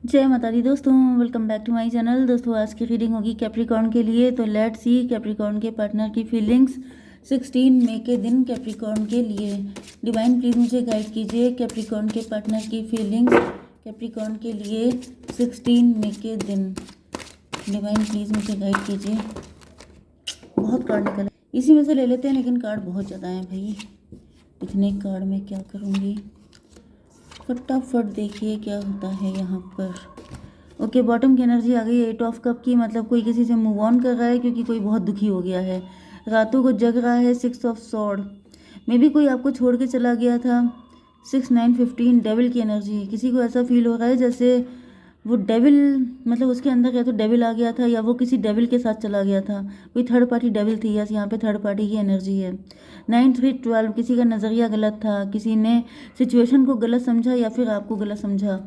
जय माता दी दोस्तों, welcome back to my channel. दोस्तों आज की रीडिंग होगी कैप्रिकॉर्न के लिए। तो लेट्स सी कैप्रिकॉर्न के पार्टनर की फीलिंग्स 16 मई के दिन कैप्रिकॉर्न के लिए। डिवाइन प्लीज मुझे गाइड कीजिए कैप्रिकॉर्न के पार्टनर की फीलिंग्स कैप्रिकॉर्न के लिए 16 मई के दिन। डिवाइन प्लीज मुझे गाइड कीजिए। बहुत कार्ड निकले, इसी में से ले लेते हैं, लेकिन कार्ड बहुत ज़्यादा हैं भाई। इतने कार्ड में क्या करूँगी, फटाफट देखिए क्या होता है यहाँ पर। ओके, बॉटम की एनर्जी आ गई 8 ऑफ कप की, मतलब कोई किसी से मूव ऑन कर रहा है क्योंकि कोई बहुत दुखी हो गया है, रातों को जग रहा है। 6 ऑफ सॉर्ड में भी कोई आपको छोड़ के चला गया था। 6 9 15 डेविल की एनर्जी, किसी को ऐसा फील हो रहा है जैसे वो डेविल, मतलब उसके अंदर या तो डेविल आ गया था या वो किसी डेविल के साथ चला गया था। कोई थर्ड पार्टी डेविल थी। यस, यहाँ पे थर्ड पार्टी की एनर्जी है। 9 3 12, किसी का नज़रिया गलत था, किसी ने सिचुएशन को गलत समझा या फिर आपको गलत समझा।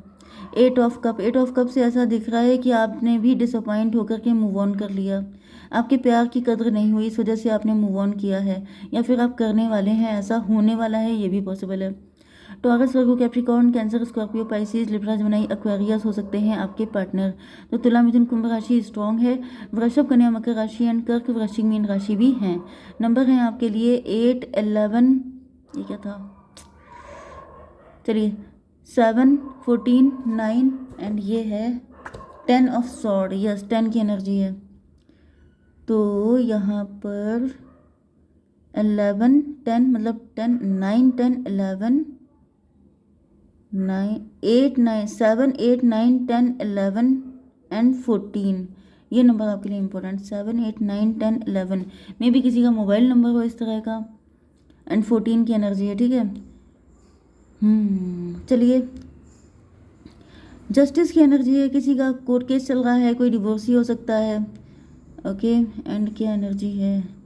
8 ऑफ कप, 8 ऑफ कप से ऐसा दिख रहा है कि आपने भी डिसअपॉइंट होकर के मूव ऑन कर लिया। आपके प्यार की कदर नहीं हुई, इस वजह से आपने मूव ऑन किया है, या फिर आप करने वाले हैं, ऐसा होने वाला है, ये भी पॉसिबल है। Taurus, Virgo, Capricorn, Cancer, Scorpio, Pisces, Libra, Gemini, Aquarius हो सकते हैं आपके पार्टनर। तो तुला, मिथुन, कुंभ राशि स्ट्रॉन्ग है। वृषभ, कन्या, मकर राशि एंड कर्क, वृश्चिक, मीन राशि भी हैं। नंबर हैं आपके लिए 8 11, ये क्या था, चलिए 7 14 9 एंड ये है 10 ऑफ सॉर्ड। यस, 10 की एनर्जी है। तो यहाँ पर 11 10, मतलब 10 9 10 11 9 8 9 7 8 9 10 11 एंड 14, ये नंबर आपके लिए इंपॉर्टेंट। 7 8 9 10 11 में भी किसी का मोबाइल नंबर हो इस तरह का, एंड 14 की एनर्जी है। ठीक है, चलिए, जस्टिस की एनर्जी है। किसी का कोर्ट केस चल रहा है, कोई डिवोर्स ही हो सकता है। ओके, एंड क्या एनर्जी है,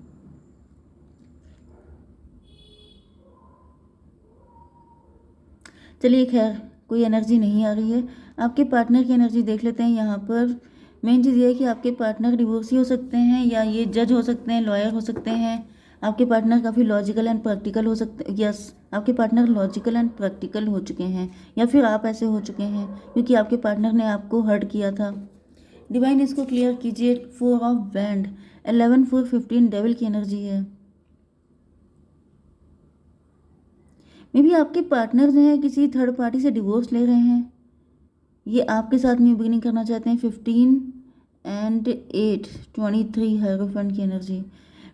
चलिए खैर कोई एनर्जी नहीं आ रही है। आपके पार्टनर की एनर्जी देख लेते हैं। यहाँ पर मेन चीज़ ये है कि आपके पार्टनर डिवोर्सी हो सकते हैं, या ये जज हो सकते हैं, लॉयर हो सकते हैं। आपके पार्टनर काफ़ी लॉजिकल एंड प्रैक्टिकल हो सकते हैं। यस, आपके पार्टनर लॉजिकल एंड प्रैक्टिकल हो चुके हैं, या फिर आप ऐसे हो चुके हैं क्योंकि आपके पार्टनर ने आपको हर्ट किया था। डिवाइन इसको क्लियर कीजिए। 4 ऑफ बैंड, 11 4 15 डेविल की एनर्जी है। मे बी आपके पार्टनर जो है किसी थर्ड पार्टी से डिवोर्स ले रहे हैं, ये आपके साथ न्यू बिगिनिंग करना चाहते हैं। 15 एंड 8 23 हायरोफेंट की एनर्जी।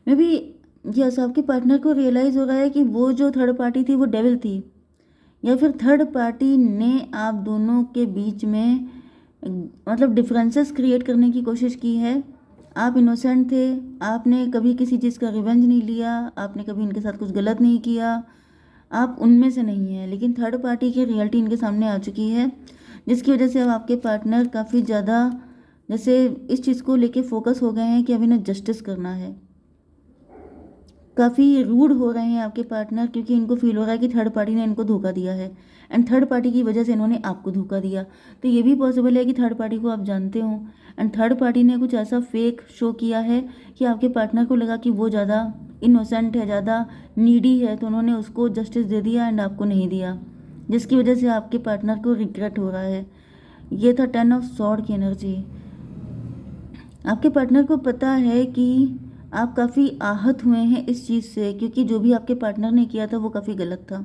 मे बी यस, आपके पार्टनर को रियलाइज़ हो रहा है कि वो जो थर्ड पार्टी थी वो डेविल थी, या फिर थर्ड पार्टी ने आप दोनों के बीच में मतलब डिफरेंसेस क्रिएट करने की कोशिश की है। आप इनोसेंट थे, आपने कभी किसी चीज़ का रिवेंज नहीं लिया, आपने कभी इनके साथ कुछ गलत नहीं किया, आप उनमें से नहीं हैं। लेकिन थर्ड पार्टी की रियलिटी इनके सामने आ चुकी है, जिसकी वजह से अब आपके पार्टनर काफ़ी ज़्यादा जैसे इस चीज़ को लेके फोकस हो गए हैं कि अब इन्हें जस्टिस करना है। काफ़ी रूड हो रहे हैं आपके पार्टनर, क्योंकि इनको फील हो रहा है कि थर्ड पार्टी ने इनको धोखा दिया है, एंड थर्ड पार्टी की वजह से इन्होंने आपको धोखा दिया। तो ये भी पॉसिबल है कि थर्ड पार्टी को आप जानते हो, एंड थर्ड पार्टी ने कुछ ऐसा फेक शो किया है कि आपके पार्टनर को लगा कि वो ज़्यादा इनोसेंट है, ज़्यादा नीडी है, तो उन्होंने उसको जस्टिस दे दिया एंड आपको नहीं दिया, जिसकी वजह से आपके पार्टनर को रिग्रेट हो रहा है। ये था 10 ऑफ सॉर्ड की एनर्जी। आपके पार्टनर को पता है कि आप काफ़ी आहत हुए हैं इस चीज़ से, क्योंकि जो भी आपके पार्टनर ने किया था वो काफ़ी गलत था,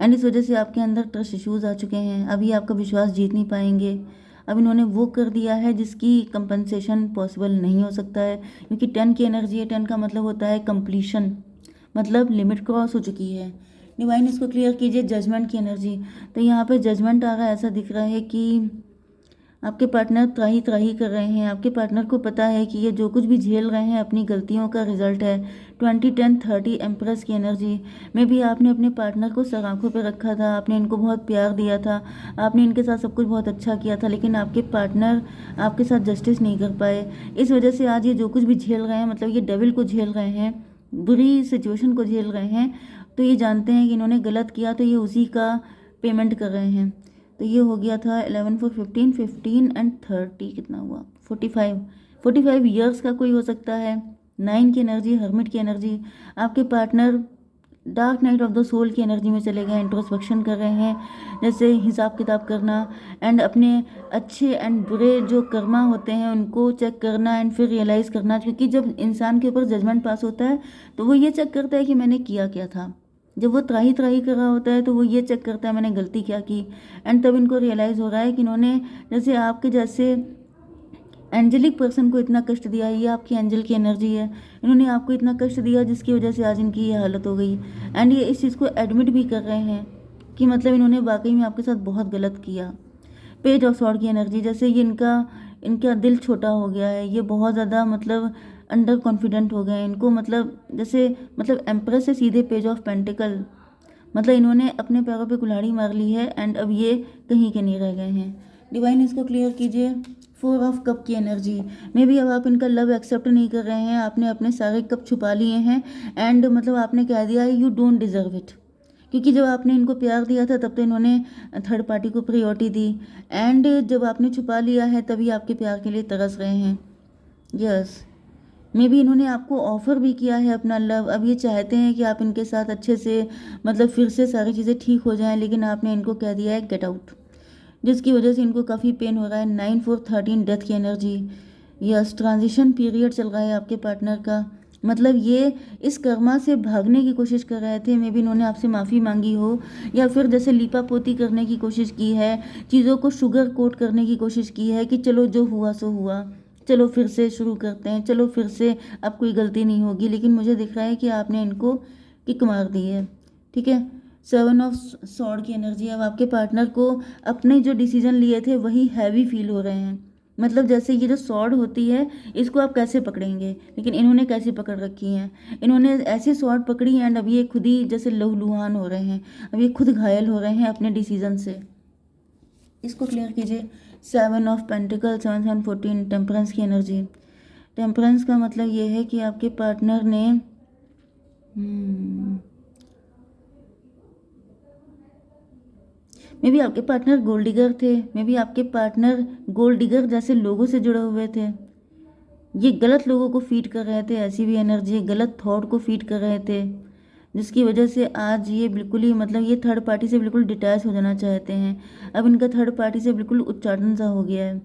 एंड इस वजह से आपके अंदर ट्रस्ट इश्यूज आ चुके हैं। अभी आपका विश्वास जीत नहीं पाएंगे। अब इन्होंने वो कर दिया है जिसकी कंपनसेशन पॉसिबल नहीं हो सकता है, क्योंकि 10 की एनर्जी है। 10 का मतलब होता है कंप्लीशन, मतलब लिमिट क्रॉस हो चुकी है। डिवाइन इसको क्लियर कीजिए। जजमेंट की एनर्जी, तो यहाँ पे जजमेंट आ रहा है। ऐसा दिख रहा है कि आपके पार्टनर त्राही त्राही कर रहे हैं। आपके पार्टनर को पता है कि ये जो कुछ भी झेल रहे हैं अपनी गलतियों का रिजल्ट है। 20 10 30 एम्प्रेस की एनर्जी में भी आपने अपने पार्टनर को सर आंखों पर रखा था, आपने इनको बहुत प्यार दिया था, आपने इनके साथ सब कुछ बहुत अच्छा किया था, लेकिन आपके पार्टनर आपके साथ जस्टिस नहीं कर पाए। इस वजह से आज ये जो कुछ भी झेल रहे हैं, मतलब ये डेविल को झेल रहे हैं, बुरी सिचुएशन को झेल रहे हैं, तो ये जानते हैं कि इन्होंने गलत किया, तो ये उसी का पेमेंट कर रहे हैं। तो ये हो गया था 11 4 15 15 एंड 30, कितना हुआ 45। 45 ईयर्स का कोई हो सकता है। 9 की एनर्जी, हर्मिट की एनर्जी। आपके partner dark night of the soul की एनर्जी में चले गए, इंट्रोस्पेक्शन कर रहे हैं, जैसे हिसाब किताब करना एंड अपने अच्छे एंड बुरे जो कर्मा होते हैं उनको चेक करना एंड फिर रियलाइज़ करना, क्योंकि जब इंसान के ऊपर जजमेंट पास होता है तो वो ये चेक करता है कि मैंने किया क्या था। जब वो त्राही त्राही कर रहा होता है तो वो ये चेक करता है मैंने गलती क्या की, एंड तब इनको रियलाइज़ हो रहा है कि इन्होंने जैसे आपके जैसे एंजेलिक पर्सन को इतना कष्ट दिया, ये आपकी एंजल की एनर्जी है, इन्होंने आपको इतना कष्ट दिया जिसकी वजह से आज इनकी ये हालत हो गई। एंड ये इस चीज़ को एडमिट भी कर रहे हैं कि मतलब इन्होंने वाकई में आपके साथ बहुत गलत किया। पेज ऑफ सॉर्ड की एनर्जी, जैसे ये इनका इनका दिल छोटा हो गया है, ये बहुत ज़्यादा मतलब अंडर कॉन्फिडेंट हो गए हैं, इनको मतलब जैसे मतलब एम्प्रेस से सीधे पेज ऑफ पेंटिकल, मतलब इन्होंने अपने पैरों पे कुल्हाड़ी मार ली है एंड अब ये कहीं के नहीं रह गए हैं। डिवाइन इसको क्लियर कीजिए। 4 ऑफ कप की एनर्जी में भी अब आप इनका लव एक्सेप्ट नहीं कर रहे हैं, आपने अपने सारे कप छुपा लिए हैं एंड मतलब आपने कह दिया है यू डोंट डिज़र्व इट, क्योंकि जब आपने इनको प्यार दिया था तब तो इन्होंने थर्ड पार्टी को प्रायोरिटी दी, एंड जब आपने छुपा लिया है तभी आपके प्यार के लिए तरस रहे हैं। यस, मे भी इन्होंने आपको ऑफ़र भी किया है अपना लव, अब ये चाहते हैं कि आप इनके साथ अच्छे से मतलब फिर से सारी चीज़ें ठीक हो जाएं, लेकिन आपने इनको कह दिया है गेट आउट, जिसकी वजह से इनको काफ़ी पेन हो रहा है। 9/4/13 डेथ की एनर्जी, यस, ट्रांजिशन पीरियड चल रहा है आपके पार्टनर का, मतलब ये इस कर्मा से भागने की कोशिश कर रहे थे, मे बी इन्होंने आपसे माफ़ी मांगी हो या फिर जैसे लीपा पोती करने की कोशिश की है, चीज़ों को शुगर कोट करने की कोशिश की है कि चलो जो हुआ सो हुआ, चलो फिर से शुरू करते हैं, चलो फिर से अब कोई गलती नहीं होगी, लेकिन मुझे दिख रहा है कि आपने इनको किक मार दी है। ठीक है, 7 ऑफ सॉर्ड की एनर्जी, अब आपके पार्टनर को अपने जो डिसीजन लिए थे वही हैवी फील हो रहे हैं, मतलब जैसे ये जो सॉर्ड होती है इसको आप कैसे पकड़ेंगे, लेकिन इन्होंने कैसे पकड़ रखी है, इन्होंने ऐसी सॉर्ड पकड़ी एंड अब ये खुद ही जैसे लहूलुहान हो रहे हैं, अब ये खुद घायल हो रहे हैं अपने डिसीजन से। इसको क्लियर कीजिए। 7 ऑफ पेंटिकल, 7 7 14, टेम्परेंस की एनर्जी, टेम्परेंस का मतलब ये है कि आपके पार्टनर ने मे बी आपके पार्टनर गोल्ड डिगर थे, मे बी आपके पार्टनर गोल्ड डिगर जैसे लोगों से जुड़े हुए थे, ये गलत लोगों को फीड कर रहे थे, ऐसी भी एनर्जी गलत थॉट को फीड कर रहे थे, जिसकी वजह से आज ये बिल्कुल ही मतलब ये थर्ड पार्टी से बिल्कुल डिटैच हो जाना चाहते हैं, अब इनका थर्ड पार्टी से बिल्कुल उच्चाटन सा हो गया है।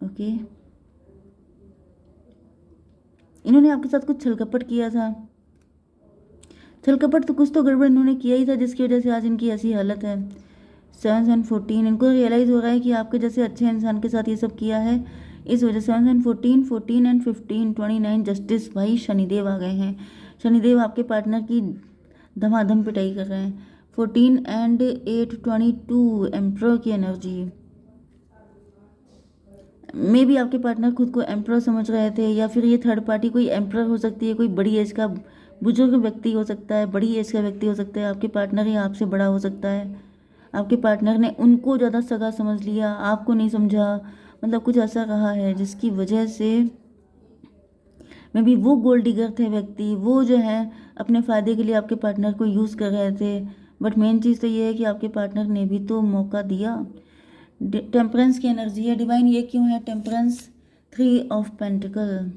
ओके, इन्होंने आपके साथ कुछ छल कपट किया था, छल कपट तो कुछ तो गड़बड़ इन्होंने किया ही था जिसकी वजह से आज इनकी ऐसी हालत है। 7 7 14, इनको रियलाइज़ हो रहा है कि आपके जैसे अच्छे इंसान के साथ ये सब किया है, इस वजह से 7 7 14 14 एंड 15 29 जस्टिस, भाई शनिदेव आ गए हैं, शनिदेव आपके पार्टनर की धमाधम पिटाई कर रहे हैं। 14 एंड 8 22 एम्प्रर की एनर्जी, मे भी आपके पार्टनर खुद को एम्प्रर समझ रहे थे, या फिर ये थर्ड पार्टी कोई एम्प्रर हो सकती है, कोई बड़ी एज का बुजुर्ग व्यक्ति हो सकता है, बड़ी एज का व्यक्ति हो सकता है, आपके पार्टनर ही आपसे बड़ा हो सकता है, आपके पार्टनर ने उनको ज़्यादा सगा समझ लिया, आपको नहीं समझा, मतलब कुछ ऐसा रहा है जिसकी वजह से मे बी वो गोल्ड डिगर थे व्यक्ति, वो जो है अपने फ़ायदे के लिए आपके पार्टनर को यूज़ कर रहे थे, बट मेन चीज़ तो ये है कि आपके पार्टनर ने भी तो मौका दिया। टेम्परेंस की एनर्जी है, डिवाइन ये क्यों है टेम्परेंस, 3 ऑफ पेंटिकल,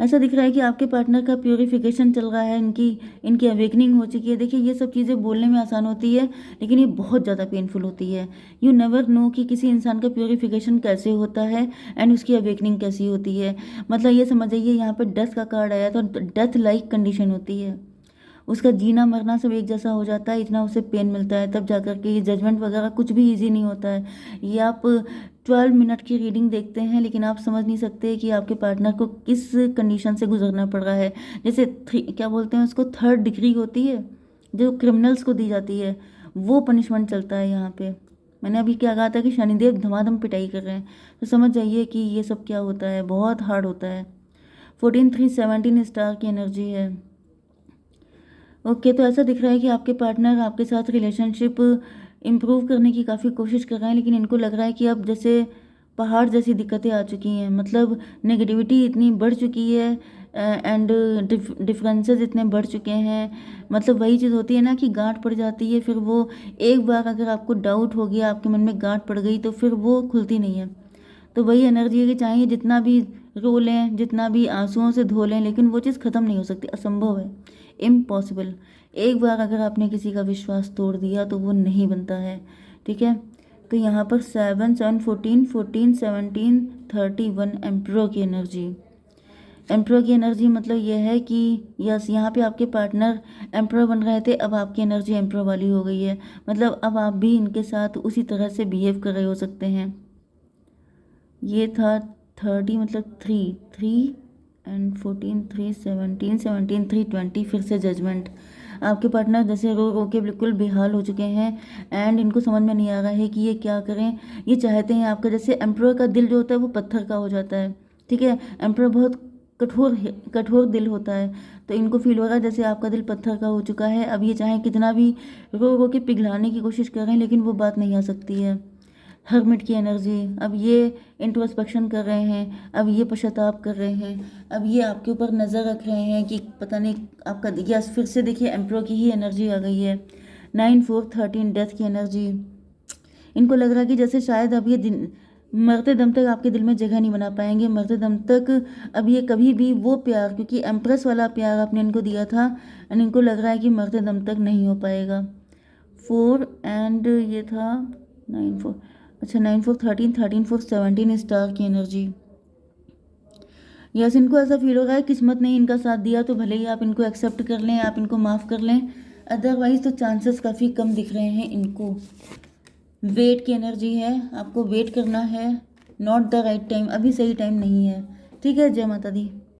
ऐसा दिख रहा है कि आपके पार्टनर का प्योरीफिकेशन चल रहा है, इनकी इनकी अवेकनिंग हो चुकी है। देखिए ये सब चीज़ें बोलने में आसान होती है लेकिन ये बहुत ज़्यादा पेनफुल होती है। यू नेवर नो कि किसी इंसान का प्योरीफिकेशन कैसे होता है एंड उसकी अवेकनिंग कैसी होती है, मतलब ये समझ जाइए यहाँ पर डेथ का कार्ड आया तो डेथ लाइक कंडीशन होती है, उसका जीना मरना सब एक जैसा हो जाता है, इतना उसे पेन मिलता है, तब जाकर के ये जजमेंट वगैरह कुछ भी इजी नहीं होता है। ये आप 12 मिनट की रीडिंग देखते हैं लेकिन आप समझ नहीं सकते कि आपके पार्टनर को किस कंडीशन से गुजरना पड़ रहा है, जैसे क्या बोलते हैं उसको, 3rd डिग्री होती है जो क्रिमिनल्स को दी जाती है, वो पनिशमेंट चलता है यहाँ पे। मैंने अभी क्या कहा था कि शनिदेव धमाधम पिटाई कर रहे हैं, तो समझ जाइए कि ये सब क्या होता है, बहुत हार्ड होता है। 14 3 17 स्टार की एनर्जी है। ओके, तो ऐसा दिख रहा है कि आपके पार्टनर आपके साथ रिलेशनशिप इम्प्रूव करने की काफ़ी कोशिश कर रहे हैं, लेकिन इनको लग रहा है कि अब जैसे पहाड़ जैसी दिक्कतें आ चुकी हैं, मतलब नेगेटिविटी इतनी बढ़ चुकी है एंड डिफरेंसेस इतने बढ़ चुके हैं, मतलब वही चीज़ होती है ना कि गांठ पड़ जाती है, फिर वो एक बार अगर आपको डाउट हो गया, आपके मन में गांठ पड़ गई तो फिर वो खुलती नहीं है। तो वही एनर्जी है कि चाहे जितना भी रो लें, जितना भी आंसुओं से धो लें, लेकिन वो चीज़ ख़त्म नहीं हो सकती, असंभव है, इम्पॉसिबल। एक बार अगर आपने किसी का विश्वास तोड़ दिया तो वो नहीं बनता है, ठीक है। तो यहाँ पर 7 7 14 14 17 31 एम्परर की एनर्जी। एम्परर की एनर्जी मतलब ये है कि यस, यहाँ पे आपके पार्टनर एम्परर बन रहे थे, अब आपकी एनर्जी एम्परर वाली हो गई है। मतलब अब आप भी इनके साथ उसी तरह से बिहेव कर रहे हो सकते हैं। ये था 30 मतलब 3 एंड 14 3 17 17 3 20, फिर से जजमेंट। आपके पार्टनर जैसे रो रो के बिल्कुल बेहाल हो चुके हैं एंड इनको समझ में नहीं आ रहा है कि ये क्या करें। ये चाहते हैं आपका, जैसे एम्परर का दिल जो होता है वो पत्थर का हो जाता है, ठीक है। एम्परर बहुत कठोर दिल होता है, तो इनको फील हो रहा है जैसे आपका दिल पत्थर का हो चुका है। अब ये चाहे कितना भी रो रो के पिघलाने की कोशिश करें, लेकिन वो बात नहीं आ सकती है। हर्मिट की एनर्जी, अब ये इंट्रोस्पेक्शन कर रहे हैं, अब ये पश्चाताप कर रहे हैं, अब ये आपके ऊपर नज़र रख रहे हैं कि पता नहीं आपका, या फिर से देखिए एम्प्रो की ही एनर्जी आ गई है। 9 4 13 डेथ की एनर्जी। इनको लग रहा है कि जैसे शायद अब ये दिन मरते दम तक आपके दिल में जगह नहीं बना पाएंगे, मरते दम तक अब ये कभी भी वो प्यार, क्योंकि एम्प्रेस वाला प्यार आपने इनको दिया था, एंड इनको लग रहा है कि मरते दम तक नहीं हो पाएगा। 4 एंड ये था 9 4, अच्छा 9 4 13 13 4 17 स्टार की एनर्जी। यस, इनको ऐसा फील हो रहा है किस्मत ने इनका साथ दिया तो भले ही आप इनको एक्सेप्ट कर लें, आप इनको माफ़ कर लें, अदरवाइज तो चांसेस काफ़ी कम दिख रहे हैं इनको। वेट की एनर्जी है, आपको वेट करना है, नॉट द राइट टाइम, अभी सही टाइम नहीं है, ठीक है। जय माता दी।